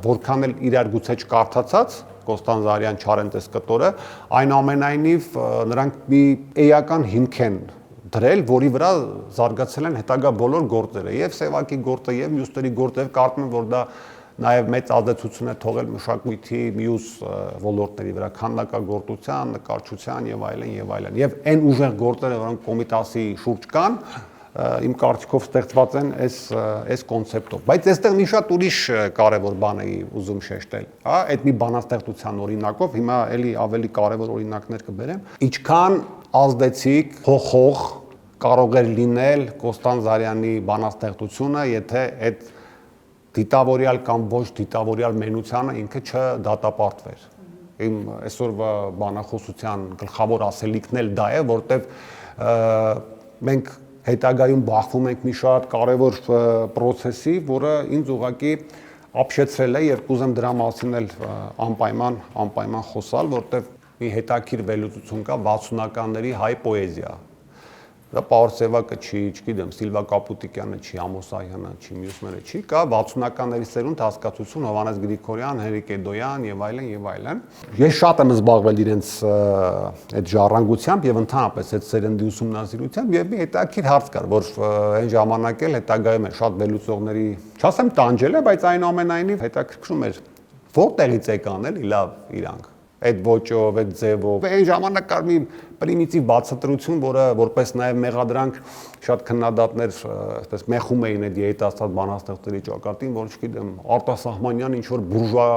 որքան էլ իրար գուցե չկարդացած Կոստանզարյան Չարենցես կտորը, այնուամենայնիվ նրանք մի էական հիմք են դրել, որի վրա զարգացել են հետագա բոլոր գործերը, եւ Սևակի գործը, եւ մյուսների գործը, կարծում եմ, որ դա նաև մեծ ազդեցություն է թողել մշակույթի մյուս ոլորտների վրա, քանդակագործության, նկարչության եւ այլն եւ այլն։ Եվ այն ուժեղ գործերը, որոնք Կոմիտասի շուրջ կան, իմ կարծիքով ստեղծված են այս կոնցեպտով։ Բայց այստեղ մի շատ ուրիշ կարևոր բան էի ուզում շեշտել, հա, այդ մի բանաստեղծության օրինակով, հիմա էլի ավելի կարևոր օրինակներ կբերեմ։ Ինչքան ազդեցիկ, փոխող կարող էր լինել Կոստանզարյանի բանաստեղծությունը, եթե այդ դիտավորյալ կամ ոչ դիտավորյալ մենությանը ինքը չդատապարտվեր։ Իմ այսօրվա բանախոսության գլխավոր ասելիքն էլ դա է, որտեվ մենք հետագայում բախվում ենք մի շատ կարևոր process-ի, որը ինձ ուղղակի ապշեցրել է եւ կուզեմ դրա մասին էլ անպայման խոսալ, որտեվ մի հետաքրքիր վերլուծություն կա 60-ականների հայ պոեզիա։ Դա Պաուլ Սևակը չի, չգիտեմ, Սիլվա Կապուտիկյանը չի, Ամոս Այհյանը չի, մյուսները չի, կա 60-ականների սերունդ հասկացություն Հովհաննես Գրիգորյան, Հենրիկ Էդոյան եւ այլն եւ այլն։ Ես շատ եմ զբաղվել իրենց այդ ժառանգությամբ եւ ընդհանրապես այդ սերնդի ուսումնասիրությամբ եւ մի հետաքրքիր հարց կար, որ այն ժամանակ էլ հետագայում է շատ վերլուծողների, չասեմ տանջել է, բայց այնուամենայնիվ հետաքրքրում էր որտեղից եկան էլի լավ իրանք։ Այդ ոճով, այդ ձևով։ Այն ժամանակ կար մի պրիմիտիվ բացատրություն, որը որպես նաև մեղադրանք շատ քննադատներ, այսպես մեխում էին այդ երիտասարդ բանաստեղծների ճակատին, որ չգիտեմ, արտասահմանյան ինչ որ բուրժուա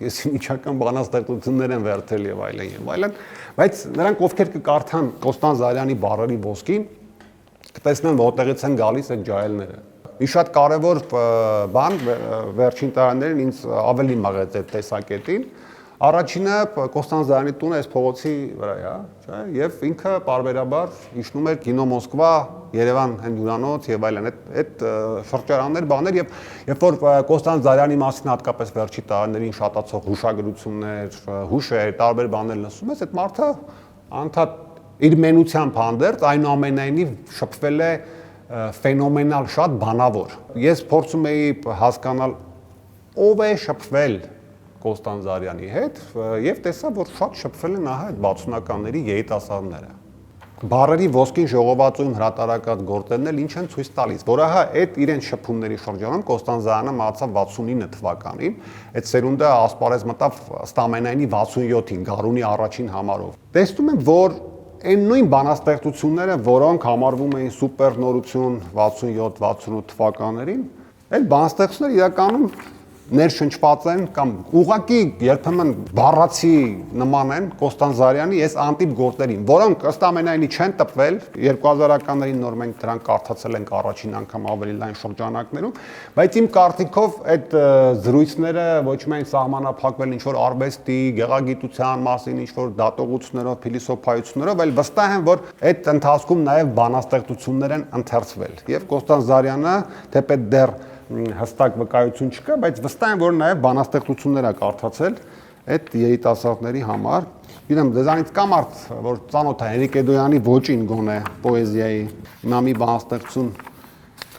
եսիմիջական բանաստեղծություններ են վերթել եւ այլն, բայց նրանք ովքեր կկարդան Կոստանզարյանի բառերի ոսկին, կտեսնեն որտեղից են գալիս այդ ջահելները։ Մի շատ կարևոր բան վերջին տարիներին ինձ ավելի մաղեց այդ տեսակետին։ Առաջինը Կոստանզարյանի տունը այս փողոցի վրա է, չէ՞, եւ ինքը պարբերաբար իջնում էր Կինո Մոսկվա, Երևան հյուրանոց եւ այլն, այդ շրջարաններ, բաներ եւ երբ որ Կոստանզարյանի մասին հատկապես վերջի տարիներին շատացող հուշագրություններ, հուշեր, տարբեր բաներ լսում ես, այդ մարդը անդադ իր մենությամբ հանդերձ այնուամենայնիվ շփվել է ֆենոմենալ շատ բանավոր։ Ես փորձում էի հասկանալ ով է շփվել Կոստանզարյանի հետ եւ տեսա, որ շատ շփվել են ահա այդ 60-ականների երիտասարդները։ Բառերի ոսկին ժողովածուում հրատարակած գործերն էլ ինչ են ցույց տալիս, որ ահա այդ իրեն շփումների շրջանում Կոստանզարյանը մահացավ 69 թվականին, այդ սերունդը ասպարեզ մտավ ստամենայնի 67-ին, Գարունի առաջին համարով։ Տեսնում եմ, որ այն նույն բանաստեղծությունները, որոնք համարվում էին սուպեր նորություն 67-68 թվականներին, այդ բանաստեղծությունները իրականում ներշնչված են կամ ուղղակի երբեմն բառացի նման են Կոստանզարյանի այս անտիպ գործերին, որոնք ըստ ամենայնի չեն տպվել 2000-ականներին նոր մենք դրանք կարդացել ենք առաջին անգամ ավելի լայն շրջանակներում, բայց իմ կարծիքով այդ զրույցները ոչ միայն սահմանափակվել ինչ-որ արվեստի, գեղագիտության մասին, ինչ-որ դատողություններով, փիլիսոփայություններով, այլ վստահ եմ, որ այդ ընթացքում նաև բանաստեղծություններ են ընթերցվել։ Եվ Կոստանզարյանը թեպետ դեռ հստակ վկայություն չկա, բայց վստահ եմ, որ նաև բանաստեղծություններ է կարդացել այդ երիտասարդների համար։ Գիտեմ, դեզանից կա մարդ, որ ծանոթ է Հենրիկ Էդոյանի ոճին գոնե պոեզիայի, հիմա մի բանաստեղծություն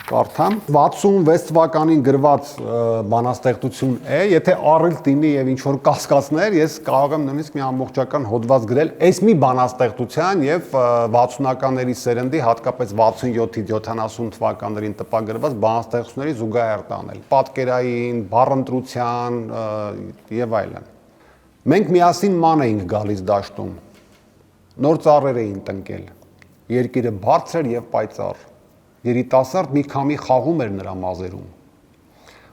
կարդամ։ 66 թվականին գրված բանաստեղծություն է, եթե առիթ լինի եւ ինչ-որ կասկածներ, ես կարող եմ նույնիսկ մի ամբողջական հոդված գրել այս մի բանաստեղծության եւ 60-ականների սերնդի, հատկապես 67-ից 70 թվականներին տպագրված բանաստեղծությունների զուգահեռ տանել։ Պատկերային, բառընտրության եւ այլն։ Մենք միասին ման էինք գալիս դաշտում։ Նոր ծառեր էին տնկել։ Երկիրը բարձր եւ պայծառ։ Երիտասարդ մի քամի խաղում էր նրա մազերում։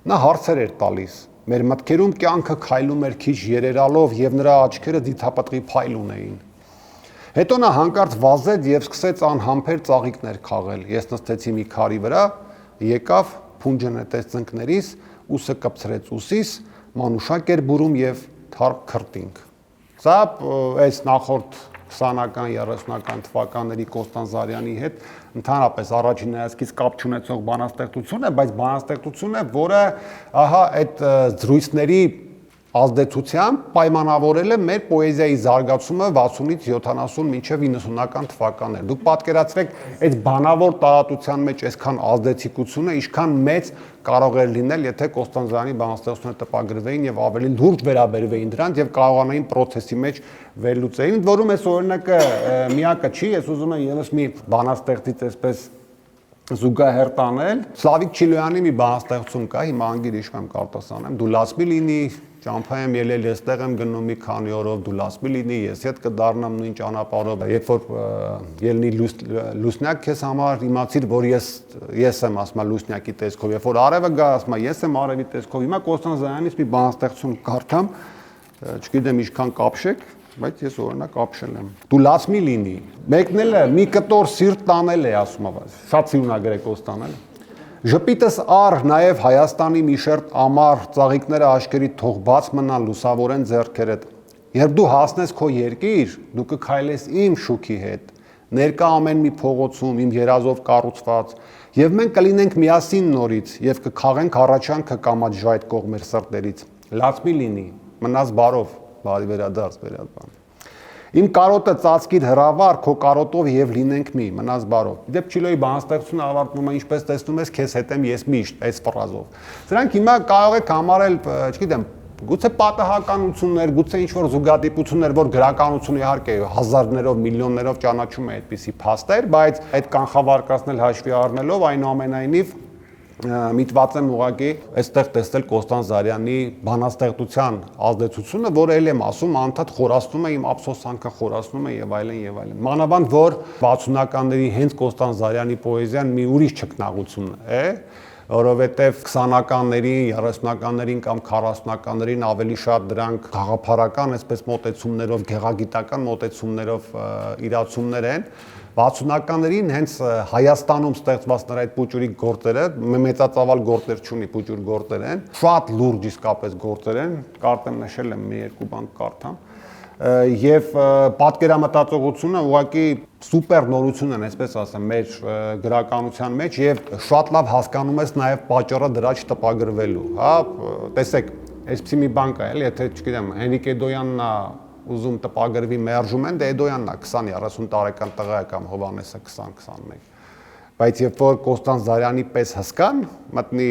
Նա հարցեր էր տալիս, մեր մտքերում կյանքը քայլում էր քիչ երերալով եւ նրա աչքերը դիթապտղի փայլ ունեին։ Հետո նա հանկարծ վազեց եւ սկսեց անհամբեր ծաղիկներ քաղել։ Ես նստեցի մի քարի վրա, եկավ, փունջը նետեց ծնկներիս, ուսը կպցրեց ուսիս, մանուշակ էր բուրում եւ թարմ քրտինք։ Սա այս նախորդ 20-ական, 30-ական թվականների Կոստանդզարյանի հետ ընդհանրապես առաջին հայացքից կապ չունեցող բանաստեղծություն է, բայց բանաստեղծություն է, որը ահա այդ զրույցների ազդեցությամբ պայմանավորել է մեր պոեզիայի զարգացումը 60-ից 70 մինչև 90-ական թվականներ։ Դուք պատկերացրեք, այդ բանավոր տարածության մեջ այսքան ազդեցիկությունը ինչքան մեծ կարող էր լինել, եթե Կոստանդզարյանի բանաստեղծությունը տպագրվեին եւ ավելի լուրջ վերաբերվեին դրանց եւ կարողանային process-ի մեջ վերլուծեին, որում այս օրինակը միակը չի, ես ուզում եմ եւս մի բանաստեղծից այսպես զուգահեռ տանել։ Սլավիկ Չիլոյանի մի բանաստեղծություն կա, հիմա անգիր հիշում եմ կարտասանեմ, դու լասմի լինի, ճամփա եմ ելել, այստեղ եմ գնում մի քանի օրով, դու լասմի լինի, ես հետ կդառնամ նույն ճանապարհով։ Երբ որ ելնի լուսնյակ քեզ համար, իմացիր, որ ես եմ ասма լուսնյակի տեսքով, երբ որ արևը գա, ասма ես եմ արևի տեսքով։ Հիմա Կոստանդզարյանից մի բանաստեղծություն կարդամ, չգիտեմ ինչքան կապշեք, բայց ես օրինակ ապշել եմ։ Դու լասմի լինի։ Մեկնել է մի կտոր սիրտ տանել է, ասում եմ, շատ սիրունագր է Կոստանել։ Ժպիտս առ նաև Հայաստանի մի շերտ ամառ ծաղիկները աշկերի թող բաց մնան լուսավորեն ձեռքերդ։ Երբ դու հասնես քո երկիր, դու կքայլես իմ շուքի հետ։ Ներկա ամեն մի փողոցում իմ երազով կառուցված, եւ մենք կլինենք միասին նորից եւ կքաղենք առաջանքը կամաց ժայթ կողմեր սրտերից։ Լացմի լինի, մնաս բարով, բարի վերադարձ վերադառ։ Իմ կարոտը ծածկիր հրավառ, քո կարոտով եւ լինենք մի, մնաս բարով։ Դեպ Չիլոյի բանաստեղծությունը ավարտվում է, ինչպես տեսնում ես, քեզ հետ եմ ես միշտ, այս ֆրազով։ Սրանք հիմա կարող եք համարել, չգիտեմ, գուցե պատահականություններ, գուցե ինչ-որ զուգադիպություններ, որ գրականությունը իհարկե հազարներով, միլիոններով ճանաչում է այդպիսի փաստեր, բայց այդ կանխավարկածն էլ հաշվի առնելով, այնուամենայնիվ միտված եմ ուղղակի այստեղ տեսնել Կոստանդզարյանի բանաստեղծության ազդեցությունը, որ ել եմ ասում, անդադ խորացնում է իմ ափսոսանքը, խորացնում է եւ այլն եւ այլն։ Մանավանդ որ 60-ականների հենց Կոստանդզարյանի պոեզիան մի ուրիշ ճգնաղություն է, որովհետեւ 20-ականներին, 30-ականներին կամ 40-ականներին ավելի շատ դրանք գաղափարական, այսպես մոտեցումներով, գեղագիտական մոտեցումներով իրացումներ են։ 60-ականներին հենց Հայաստանում ստեղծված նրա այդ պուճուրիկ գործերը, մեծածավալ գործեր չունի, պուճուր գործեր են, շատ լուրջ իսկապես գործեր են, կարդեմ նշել եմ մի երկու բան կարդամ, եւ պատկերամտածողությունը ուղղակի սուպեր նորություն են, այսպես ասեմ, մեր գրականության մեջ եւ շատ լավ հասկանում ես նաեւ պատճառը դրա չտպագրվելու, հա, տեսեք, այսպեսի մի բան կա, էլի, եթե չգիտեմ, Հենրիկ Էդոյանն է ուզում տպագրվի մերժում են, դե Էդոյանն է 20-30 տարեկան տղա է կամ Հովհաննեսը 20-21։ Բայց երբ որ Կոստանդզարյանի պես հսկան մտնի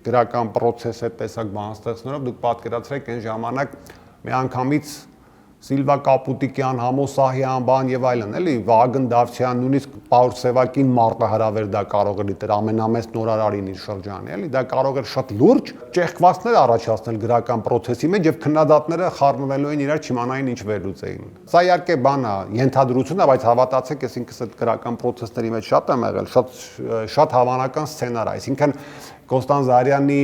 գրական process այդ տեսակ բանաստեղծներով, դուք պատկերացրեք այն ժամանակ մի անգամից Սիլվա Կապուտիկյան, Համո Սահյան, բան եւ այլն, էլի Վահագն Դավթյան, նույնիսկ Պաուլ Սևակին մարտահրավեր դա կարող էր դիտել ամենամեծ նորարարին իր շրջանի, էլի դա կարող էր շատ լուրջ ճեղքվածքներ առաջացնել գրական process-ի մեջ եւ քննադատները խառնվելու են իրար չիմանային ինչ վերլուծեին։ Սա իհարկե բան է, ենթադրություն է, բայց հավատացեք, ես ինքս այդ գրական process-ների մեջ շատ եմ եղել, շատ հավանական սցենար է, այսինքն Կոստանդզարյանի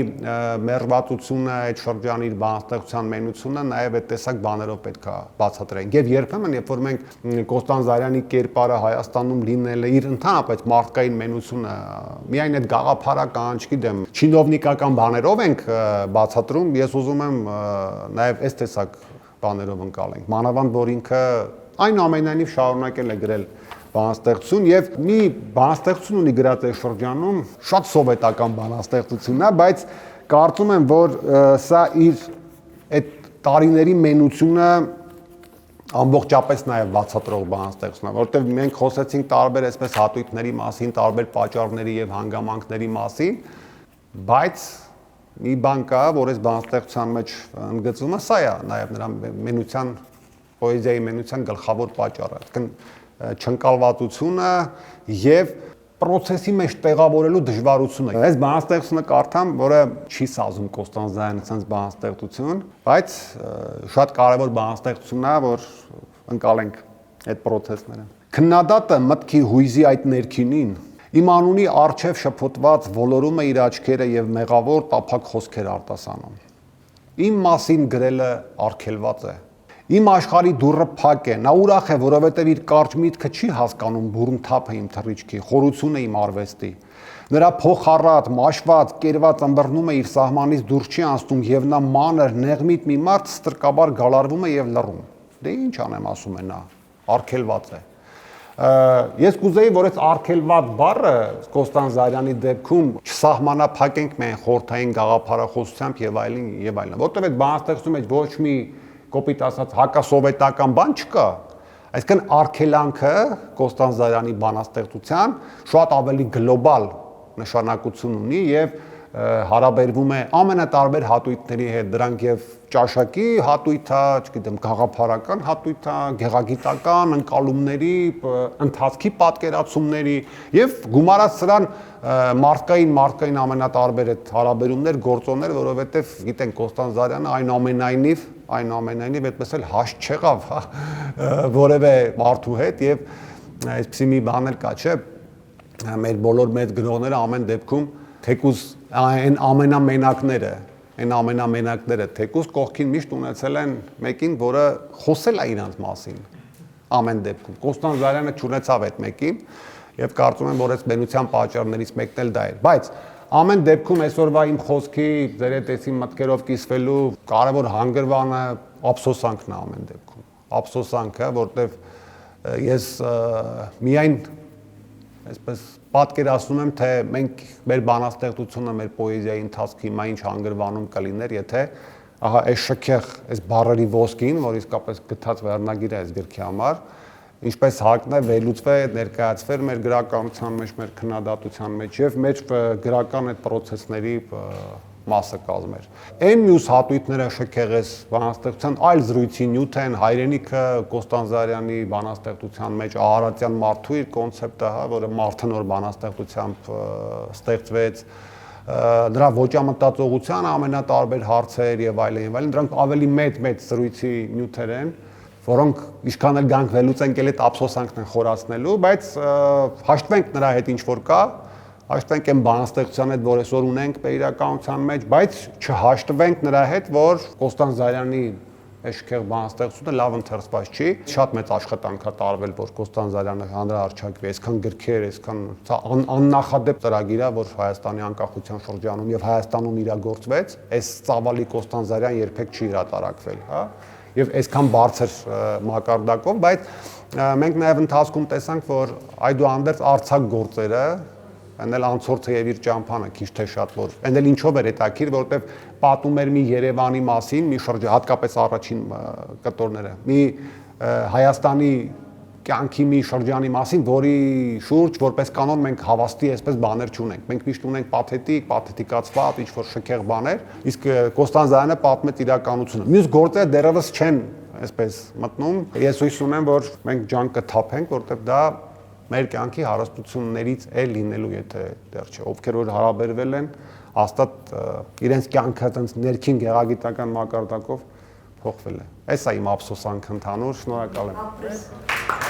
մերվածությունը, այդ շրջանի իր բանաստեղծության մենությունը նաև այդ տեսակ բաներով պետք է բացատրենք։ Եվ երբեմն, երբ որ մենք Կոստանդզարյանի կերպարը Հայաստանում լինելը, իր ընդհանրապես մարդկային մենությունը, միայն այդ գաղափարական, չգիտեմ, չինովնիկական բաներով ենք բացատրում, ես ուզում եմ նաև այս տեսակ բաներով ընկալենք։ Մանավանդ որ ինքը այնուամենայնիվ շարունակել է գրել բանաստեղծություն եւ մի բանաստեղծություն ունի գրած այս շրջանում, շատ սովետական բանաստեղծություն է, բայց կարծում եմ, որ սա իր այդ տարիների մենությունը ամբողջապես նաեւ բացատրող բանաստեղծություն է, որովհետեւ մենք խոսեցինք տարբեր այսպես հատույթների մասին, տարբեր պատճառների եւ հանգամանքների մասին, բայց մի բան կա, որ այս բանաստեղծության մեջ ընդգծվում է, սա է նաեւ նրա մենության, պոեզիայի մենության գլխավոր պատճառը, չընկալվածությունը եւ process-ի մեջ տեղավորելու դժվարությունը։ Այս բանաստեղծությունը կարդամ, որը չի սազում Կոստանդզարյանի ցած բանաստեղծություն, բայց շատ կարևոր բանաստեղծություն է, որ ընկալենք այդ process-ները։ Քննադատը մտքի հույզի այդ ներքինին իմ անունի արչև շփոթված ոլորում է իր աչքերը եւ մեղավոր տափակ խոսքեր արտասանում։ Իմ մասին գրելը արգելված է։ Իմ աշխարհի դուռը փակ է, նա ուրախ է, որովհետև իր կարճ միտքը չի հասկանում բուրըն թափը իմ թռիչքի, խորությունը իմ արվեստի։ Նրա փոխառատ, մաշված, կերված ըմբռնում է իր սահմանից դուրս չի անցնում եւ նա մանր, նեղմիտ մի մարդ ստրկաբար գալարվում է եւ լռում։ Դե ինչ անեմ, ասում է նա, արգելված է։ Ես կուզեի, որ այս արգելված բառը Կոստանդզարյանի դեպքում չսահմանափակենք մենք խորհրդային գաղափարախոսությամբ եւ այլն, որտեղ այդ բանաստեղծում մեջ ոչ մի կոպիտ ասած հակասովետական բան չկա։ Այսինքն արգելանքը Կոստանդզարյանի բանաստեղծության շատ ավելի գլոբալ նշանակություն ունի եւ հարաբերվում է ամենատարբեր հատույթների հետ, դրանք եւ ճաշակի հատույթ է, չգիտեմ, գաղափարական հատույթ է, գեղագիտական ընկալումների, ընթացքի պատկերացումների եւ գումարած սրան մարդկային ամենատարբեր այդ հարաբերումներ, գործոններ, որովհետեւ գիտենք Կոստանդզարյանը այնուամենայնիվ այդպես էլ հաշտ չեղավ որևէ մարդու հետ եւ այսպեսի մի բան էլ կա, չէ՞, մեր բոլոր մեծ գրողները ամեն դեպքում թեկուզ այն ամենամենակները թեկուզ կողքին միշտ ունեցել են մեկին, որը խոսել է իրանց մասին ամեն դեպքում։ Կոստանդզարյանը չունեցավ այդ մեկին եւ կարծում եմ, որ այս բնության պատճառներից մեկն էլ դա էր, բայց ամեն դեպքում այսօրվա իմ խոսքի ձերետեսի մտքերով կիսվելու կարևոր հանգրվանը ափսոսանքն է ամեն դեպքում։ Ափսոսանքը, որտեվ ես միայն այսպես պատկերացնում եմ, թե մենք մեր բանաստեղծությունը, մեր պոեզիայի ընթացքի հիմա ինչ հանգրվանում կլիներ, եթե ահա այս շքեղ, այս բառերի ոսկին, որ իսկապես գտած վերնագիր է այս գրքի համար, ինչպես հակն է վերլուծվել, ներկայացվել մեր գրականության մեջ, մեր քննադատության մեջ եւ մեր գրական այդ process-ների մասը կազմեր։ Այն մյուս հատույթները շքեղես բանաստեղծության այլ զրույցի նյութ են, հայրենիքը Կոստանդզարյանի բանաստեղծության մեջ ահարատյան մարդու իր կոնցեպտը, հա, որը մարդանոր բանաստեղծությամբ ստեղծվեց, դրա ոճամտածողության ամենատարբեր հարցեր եւ այլն, դրանք ավելի մեծ զրույցի նյութեր են, որոնք ինչքան էլ գանք վերլուծենք էլ այդ ափսոսանքն են խորացնելու, բայց հաշտվենք նրա հետ ինչ որ կա, հաշտվենք այն բանաստեղծության հետ, որ այսօր ունենք պետականության մեջ, բայց չհաշտվենք նրա հետ, որ Կոստանդզարյանի Էշքեղ բանաստեղծությունը լավ ընթերցված չի, շատ մեծ աշխատանք է տարվել, որ Կոստանդզարյանը հանրահարչակվի, այսքան գրքեր, այսքան աննախադեպ ծրագիր է, որ Հայաստանի անկախության շրջանում եւ Հայաստանում իրագործվեց, այս ծավալի Կոստանդզարյան երբեք չի հրատարակվել, հա, եւ այսքան բարձր մակարդակով, բայց մենք նաեւ ընթացքում տեսանք, որ այդուհանդերձ արձակ գործերը այն էլ անցորդը եւ իր ճամփանը քիչ թե շատ որ այն էլ ինչով էր հետաքրիր, որովհետեւ պատում էր մի Երևանի մասին, մի շրջան, հատկապես առաջին կտորները, մի Հայաստանի կյանքի մի շրջանի մասին, որի շուրջ որպես կանոն մենք հավաստի այսպես բաներ չունենք։ Մենք միշտ ունենք պաթետիկացված, ինչ որ շքեղ բաներ, իսկ Կոստանդզարյանը պատմեց իրականությունը։ Մյուս գործերը դեռևս չեն այսպես մտնում։ Ես հույս ունեմ, որ մենք ջանք կթափենք, որովհետեւ դա մեր կյանքի հարստություններից է լինելու, եթե դեռ չէ, ովքեր որ հարաբերվել են, հաստատ իրենց կյանքը այդպես ներքին գեղագիտական մակարդակով փոխվել է։ Այս է իմ ափսոսանքը ընդհանուր, շնորհակալ եմ։